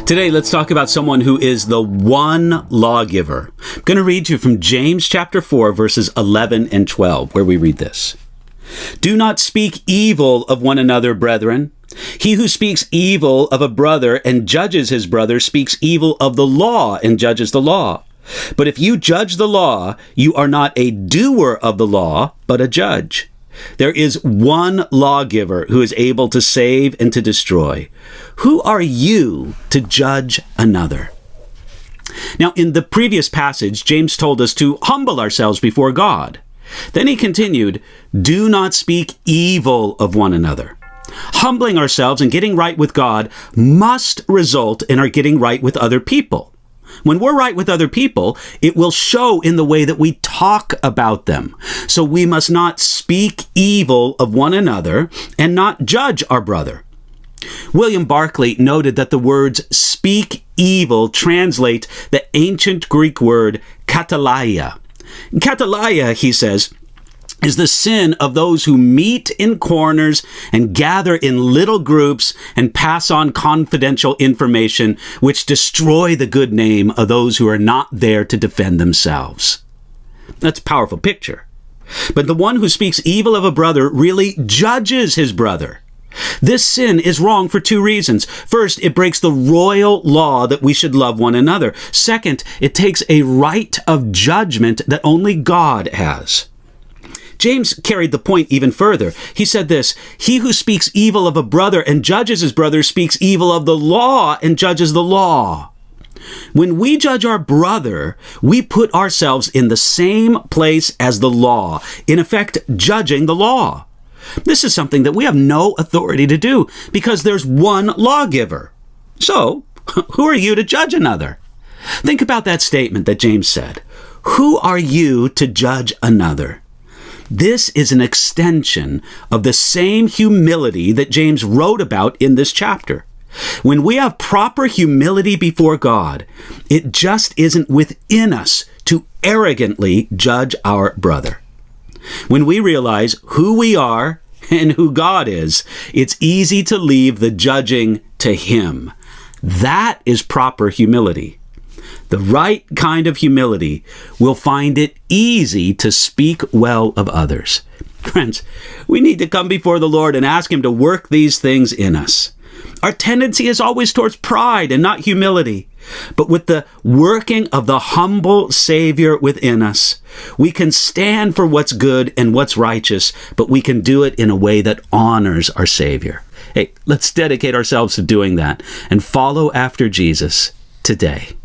Today, let's talk about someone who is the one lawgiver. I'm going to read you from James chapter 4, verses 11 and 12, where we read this. Do not speak evil of one another, brethren. He who speaks evil of a brother and judges his brother speaks evil of the law and judges the law. But if you judge the law, you are not a doer of the law, but a judge. There is one lawgiver who is able to save and to destroy. Who are you to judge another? Now, in the previous passage, James told us to humble ourselves before God. Then he continued, do not speak evil of one another. Humbling ourselves and getting right with God must result in our getting right with other people. When we're right with other people, it will show in the way that we talk about them. So we must not speak evil of one another and not judge our brother. William Barclay noted that the words speak evil translate the ancient Greek word katalaia. Katalaia, he says, is the sin of those who meet in corners and gather in little groups and pass on confidential information which destroy the good name of those who are not there to defend themselves. That's a powerful picture. But the one who speaks evil of a brother really judges his brother. This sin is wrong for two reasons. First, it breaks the royal law that we should love one another. Second, it takes a right of judgment that only God has. James carried the point even further. He said this, he who speaks evil of a brother and judges his brother speaks evil of the law and judges the law. When we judge our brother, we put ourselves in the same place as the law, in effect, judging the law. This is something that we have no authority to do because there's one lawgiver. So, who are you to judge another? Think about that statement that James said. Who are you to judge another? This is an extension of the same humility that James wrote about in this chapter. When we have proper humility before God, it just isn't within us to arrogantly judge our brother. When we realize who we are and who God is, it's easy to leave the judging to Him. That is proper humility. The right kind of humility will find it easy to speak well of others. Friends, we need to come before the Lord and ask Him to work these things in us. Our tendency is always towards pride and not humility. But with the working of the humble Savior within us, we can stand for what's good and what's righteous, but we can do it in a way that honors our Savior. Hey, let's dedicate ourselves to doing that and follow after Jesus today.